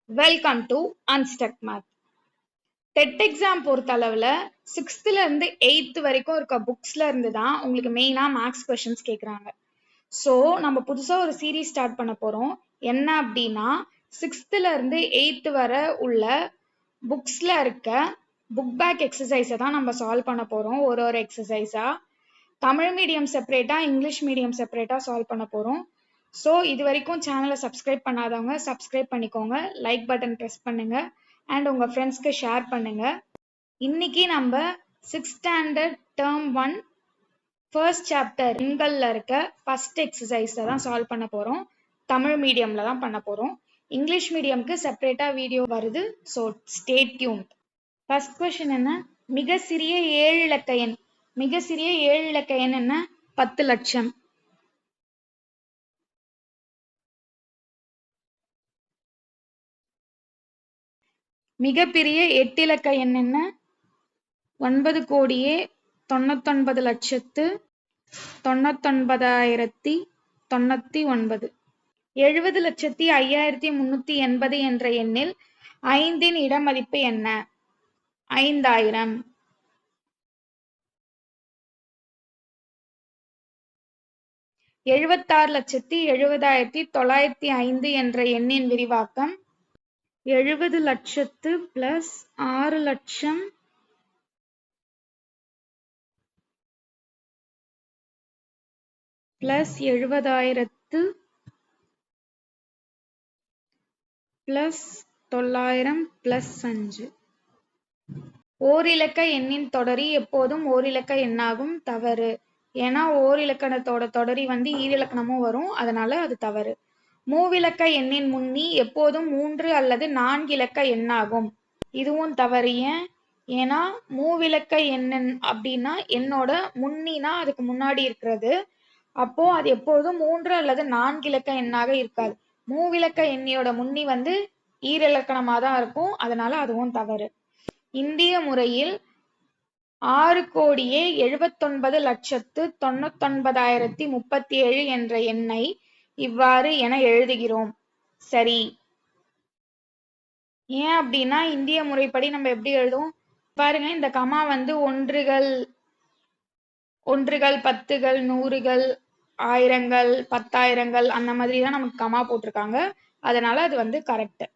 Welcome to Unstuck Math. TET exam பொறுத்த அளவில் 6th இருந்து 8th வரைக்கும் இருக்க புக்ஸ்ல இருந்து தான் உங்களுக்கு மெயினாக மேக்ஸ் கொஷின்ஸ் கேட்குறாங்க. ஸோ நம்ம புதுசாக ஒரு சீரீஸ் ஸ்டார்ட் பண்ண போகிறோம். என்ன அப்படின்னா 6th இருந்து 8th வரை உள்ள புக்ஸ்ல இருக்க புக் பேக் எக்ஸசைஸை தான் நம்ம சால்வ் பண்ண போகிறோம். ஒரு எக்ஸசைஸாக தமிழ் மீடியம் செப்பரேட்டாக இங்கிலீஷ் மீடியம் செப்பரேட்டாக சால்வ் பண்ண போகிறோம். ஸோ இது வரைக்கும் சேனலை சப்ஸ்கிரைப் பண்ணாதவங்க சப்ஸ்கிரைப் பண்ணிக்கோங்க, லைக் பட்டன் ப்ரெஸ் பண்ணுங்க அண்ட் உங்கள் ஃப்ரெண்ட்ஸ்க்கு ஷேர் பண்ணுங்க. இன்னைக்கு நம்ம 6th standard term 1 first chapter எண்கள்ல இருக்க ஃபர்ஸ்ட் எக்ஸசைஸை தான் சால்வ் பண்ண போகிறோம். தமிழ் மீடியமில் தான் பண்ண போகிறோம். இங்கிலீஷ் மீடியம்க்கு செப்பரேட்டாக வீடியோ வருது. So stay tuned. First question என்ன? மிக சிறிய 7 இலக்க எண். மிக சிறிய 7 இலக்க எண் என்ன? 10 லட்சம். மிகப்பெரிய 8 இலக்க எண் என்ன? 9,99,99,099. 70,05,380 என்ற எண்ணில் 5இன் இடமதிப்பு என்ன? 5000. 76,70,905 என்ற எண்ணின் விரிவாக்கம் 70 லட்சத்து பிளஸ் 6 லட்சம் பிளஸ் 70,000 பிளஸ் 900 பிளஸ் 5. ஓரிலக்க எண்ணின் தொடரி எப்போதும் ஓரிலக்க எண்ணாகும். தவறு. ஏன்னா ஓரிலக்கணத்தோட தொடரி ஈரிலக்கணமும் வரும், அதனால அது தவறு. மூவிலக்க எண்ணின் முன்னி எப்போதும் 3 அல்லது 4 இலக்க எண்ணாகும். இதுவும் தவறு. ஏன்னா மூவிலக்க எண் அப்படின்னா என்னோட முன்னினா அதுக்கு முன்னாடி இருக்கிறது. அப்போ அது எப்போதும் 3 அல்லது 4 இலக்க எண்ணாக இருக்காது. மூவிலக்க எண்ணியோட முன்னி ஈரிலக்கணமா தான் இருக்கும், அதனால அதுவும் தவறு. இந்திய முறையில் 6,79,99,037 என்ற எண்ணை இவ்வாறு என எழுதுகிறோம். சரி. ஏன் அப்படின்னா இந்திய முறைப்படி நம்ம எப்படி எழுதுவோம் பாருங்க. இந்த கமா ஒன்றுகள், பத்துகள், நூறுகள், ஆயிரங்கள், பத்தாயிரங்கள் அந்த மாதிரி தான் நமக்கு கமா போட்டிருக்காங்க. அதனால அது கரெக்ட்.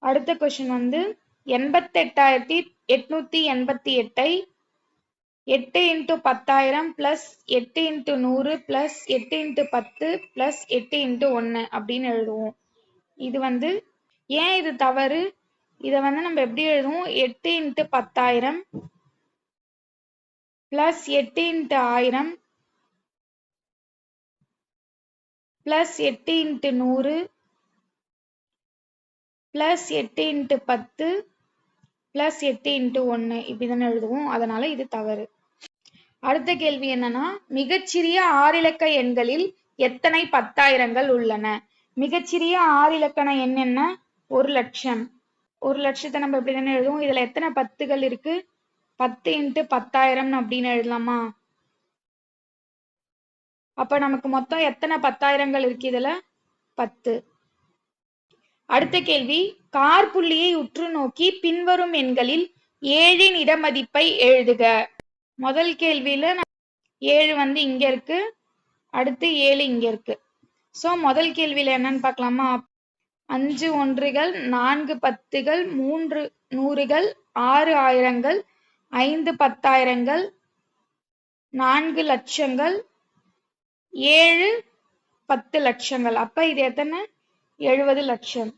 அடுத்த கொஸ்டின் 88,888 8 × 10,000 பிளஸ் 8 × 100 பிளஸ் 8 × 10 பிளஸ் 8 × 1 அப்படின்னு எழுதுவோம். இது ஏன் இது தவறு? இதை நம்ம எப்படி எழுதுவோம்? 8 × 10,000 பிளஸ் 8 × 1000 பிளஸ் 8 × 100 பிளஸ் 8 × 10 பிளஸ் 8 × 1 இப்படிதானே எழுதுவோம், அதனால இது தவறு. அடுத்த கேள்வி என்னன்னா, மிகச்சிறிய 6 இலக்க எண்களில் எத்தனை 10,000கள் உள்ளன? மிகச்சிறிய 6 இலக்கண எண் என்ன? 1 லட்சம். 1 லட்சத்தை நம்ம எப்படி தானே எழுதுவோம். இதுல எத்தனை 10கள் இருக்கு? 10 × 10,000 அப்படின்னு எழுதலாமா? அப்ப நமக்கு மொத்தம் எத்தனை 10,000கள் இருக்கு? இதுல 10. அடுத்த கேள்வி, காற்புள்ளியை உற்று நோக்கி பின்வரும் எண்களில் 7இன் இடமதிப்பை எழுதுக. முதல் கேள்வியில 7 இங்க இருக்கு, அடுத்து 7 இங்க இருக்கு. சோ முதல் கேள்வியில என்னன்னு பார்க்கலாமா? 5 ஒன்றுகள், 4 பத்துகள், 3 நூறுகள், 6 ஆயிரங்கள், 5 10,000கள், 4 லட்சங்கள், 7 10 லட்சங்கள். அப்ப இது எத்தனை? 70 லட்சம்.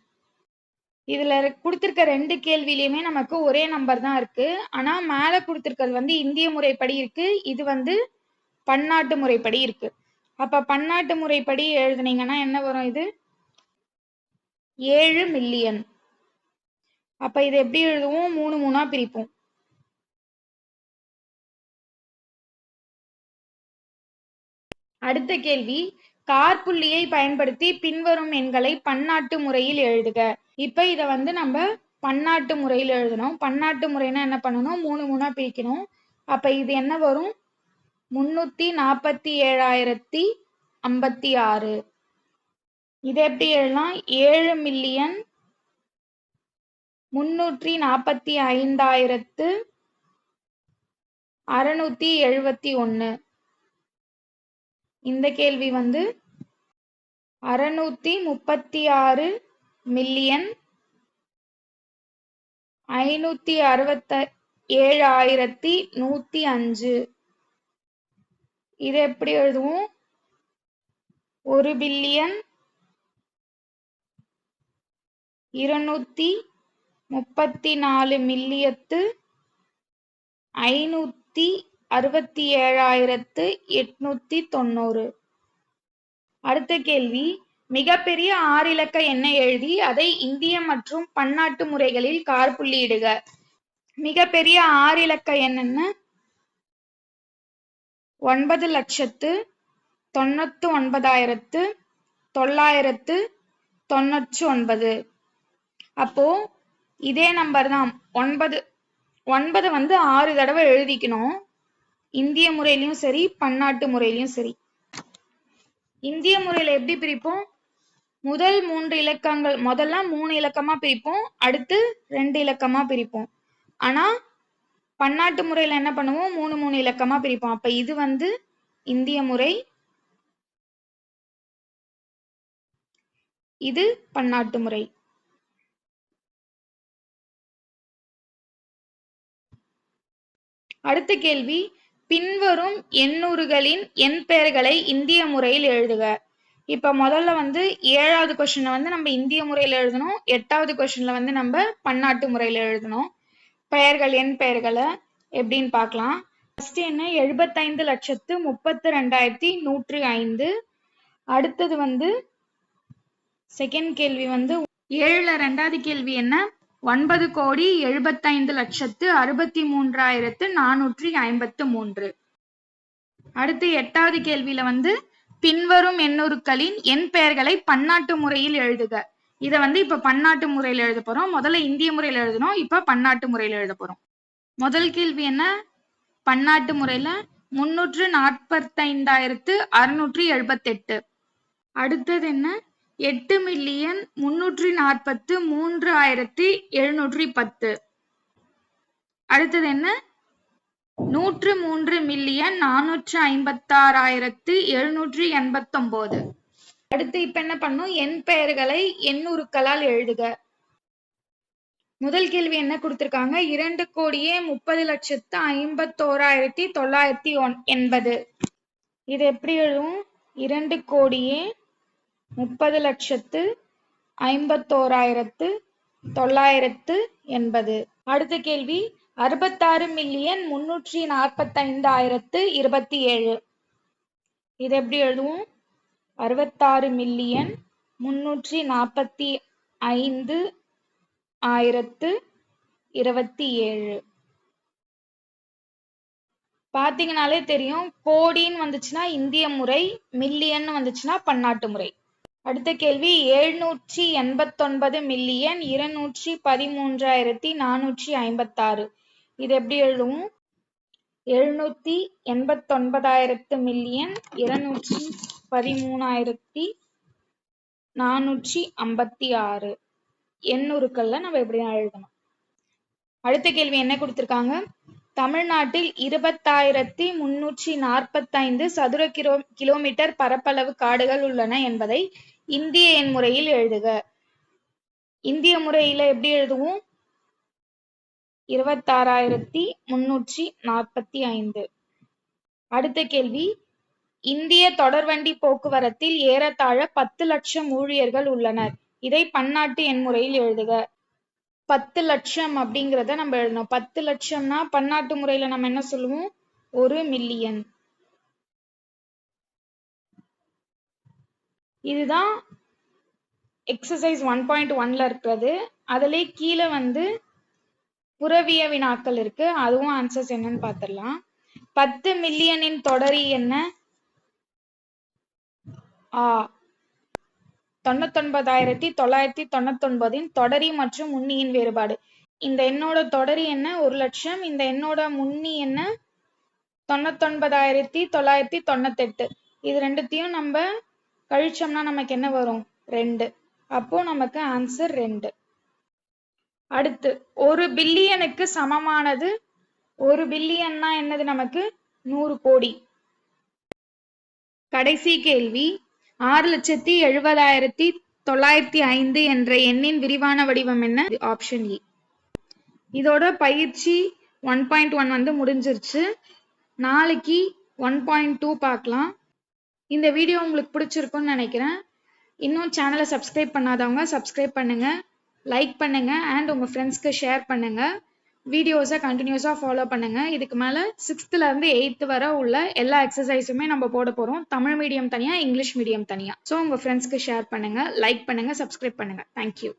இதுல கொடுத்திருக்க 2 கேள்வியிலுமே நமக்கு ஒரே நம்பர் தான் இருக்கு. ஆனா மேல கொடுத்திருக்கிறது இந்திய முறைப்படி இருக்கு, இது பன்னாட்டு முறைப்படி இருக்கு. அப்ப பன்னாட்டு முறைப்படி எழுதுனீங்கன்னா என்ன வரும்? இது 7 மில்லியன். அப்ப இது எப்படி எழுதுவோம்? 3 3ஆ பிரிப்போம். அடுத்த கேள்வி, காற்புள்ளியை பயன்படுத்தி பின்வரும் எண்களை பன்னாட்டு முறையில் எழுதுக. இப்ப இத நம்ம பன்னாட்டு முறையில் எழுதணும். பன்னாட்டு முறைனா என்ன பண்ணணும்? 3 3ஆ பிரிக்கணும். அப்ப இது என்ன வரும்? 347,056. இதை எப்படி எழுதலாம்? 7 மில்லியன் 345,671. இந்த கேள்வி வந்து 636,567,105. இது எப்படி எழுதுவோம்? 1,234,567,890. அடுத்த கேள்வி, மிகப்பெரிய 6 இலக்க எண்ணை எழுதி அதை இந்திய மற்றும் பன்னாட்டு முறைகளில் காற்புள்ளியிடுக. மிகப்பெரிய 6 இலக்க எண் என்ன? 9,99,999. அப்போ இதே நம்பர் தான். 9 வந்து 6 தடவை எழுதிக்கணும். இந்திய முறையிலையும் சரி பன்னாட்டு முறையிலையும் சரி. இந்திய முறையில எப்படி பிரிப்போம்? முதல் 3 இலக்கங்கள் முதல்ல 3 இலக்கமா பிரிப்போம், அடுத்து 2 இலக்கமா பிரிப்போம். ஆனா பன்னாட்டு முறையில என்ன பண்ணுவோம்? 3 இலக்கமா பிரிப்போம். அப்ப இது வந்து இந்திய முறை, இது பன்னாட்டு முறை. அடுத்த கேள்வி, பின்வரும் எண்ணூறுகளின் எண் பெயர்களை இந்திய முறையில் எழுதுக. இப்ப முதல்ல வந்து 7வது கொஸ்டின்ல வந்து நம்ம இந்திய முறையில எழுதணும், 8வது கொஸ்டின்ல வந்து நம்ம பன்னாட்டு முறையில எழுதணும். பெயர்கள், எண் பெயர்களை எப்படின்னு பார்க்கலாம். ஃபர்ஸ்ட் என்ன? 75,32,105. அடுத்தது வந்து செகண்ட் கேள்வி வந்து 7ல 2வது கேள்வி என்ன? 9,75,63,453. அடுத்து 8வது கேள்வியில வந்து பின்வரும் எண்ணூறுக்களின் எண் பெயர்களை பன்னாட்டு முறையில் எழுதுக. இத வந்து இப்ப பன்னாட்டு முறையில் எழுத போறோம். முதல்ல இந்திய முறையில் எழுதணும், இப்ப பன்னாட்டு முறையில் எழுத போறோம். முதல் கேள்வி என்ன? பன்னாட்டு முறையில 345,678. அடுத்தது என்ன? 8,343,710. அடுத்தது என்ன? 103,456,789. அடுத்து இப்ப என்ன பண்ணும்? எண் பெயர்களை எண்ணூறுக்களால் எழுதுக. முதல் கேள்வி என்ன கொடுத்திருக்காங்க? 2,30,51,980. இது எப்படி எழுதும்? 2,30,51,980. அடுத்த கேள்வி 66,345,027. இது எப்படி எழுதுவோம்? 66,345,027. பாத்தீங்கன்னாலே தெரியும், கோடின்னு வந்துச்சுன்னா இந்திய முறை, மில்லியன் வந்துச்சுன்னா பன்னாட்டு முறை. அடுத்த கேள்வி 789,213,456. இது எப்படி எழுதுவோம்? 789,000 மில்லியன் 213,456 எண்ணூறுக்கள்ல நம்ம எப்படி எழுதணும். அடுத்த கேள்வி என்ன கொடுத்திருக்காங்க? தமிழ்நாட்டில் 20,345 சதுர கிலோமீட்டர் பரப்பளவு காடுகள் உள்ளன என்பதை இந்திய எண் முறையில் எழுதுக. இந்திய முறையில எப்படி எழுதுவோம்? 26,345. அடுத்த கேள்வி, இந்திய தொடர்வண்டி போக்குவரத்தில் ஏறத்தாழ 10 லட்சம் ஊழியர்கள் உள்ளனர். இதை பன்னாட்டு எண் முறையில் எழுதுக. 10 லட்சம் அப்படிங்கிறத நம்ம எழுதணும். 10 லட்சம்னா பன்னாட்டு முறையில நம்ம என்ன சொல்லுவோம்? 1 மில்லியன். இதுதான் எக்ஸசைஸ் 1.1ல இருக்கிறது. அதுல கீழே வந்து புறவிய வினாக்கள் இருக்கு, அதுவும் ஆன்சர்ஸ் என்னன்னு பார்த்திடலாம். 10 மில்லியனின் தொடரி என்ன? 99,999 தொடரி மற்றும் முன்னியின் வேறுபாடு. இந்த எண்ணோட தொடரி என்ன? 1 லட்சம். இந்த எண்ணோட முன்னி என்ன? 99,998. இது ரெண்டுத்தையும் நம்ம கழிச்சோம்னா நமக்கு என்ன வரும்? 2. அப்போ நமக்கு ஆன்சர் 2. அடுத்து 1 பில்லியனுக்கு சமமானது 1 பில்லியன்னா என்னது நமக்கு 100 கோடி. கடைசி கேள்வி 6,70,905 என்ற எண்ணின் விரிவான வடிவம் என்ன? ஆப்ஷன் இ. இதோட பயிற்சி 1.1 வந்து முடிஞ்சிருச்சு. நாளைக்கு 1.2 பார்க்கலாம். இந்த வீடியோ உங்களுக்கு பிடிச்சிருக்கும்னு நினைக்கிறேன். இன்னும் சேனலை சப்ஸ்கிரைப் பண்ணாதவங்க சப்ஸ்கிரைப் பண்ணுங்க, லைக் பண்ணுங்க அண்ட் உங்க ஃப்ரெண்ட்ஸ்க்கு ஷேர் பண்ணுங்க. வீடியோஸை கண்டினியூஸாக ஃபாலோ பண்ணுங்க. இதுக்கு மேலே 6th இருந்து 8th வரை உள்ள எல்லா எக்ஸசைஸுமே நம்ம போட போகிறோம். தமிழ் மீடியம் தனியாக, இங்கிலீஷ் மீடியம் தனியாக. ஸோ உங்கள் ஃப்ரெண்ட்ஸ்க்கு ஷேர் பண்ணுங்க, லைக் பண்ணுங்க, சப்ஸ்கிரைப் பண்ணுங்க. தேங்க்யூ.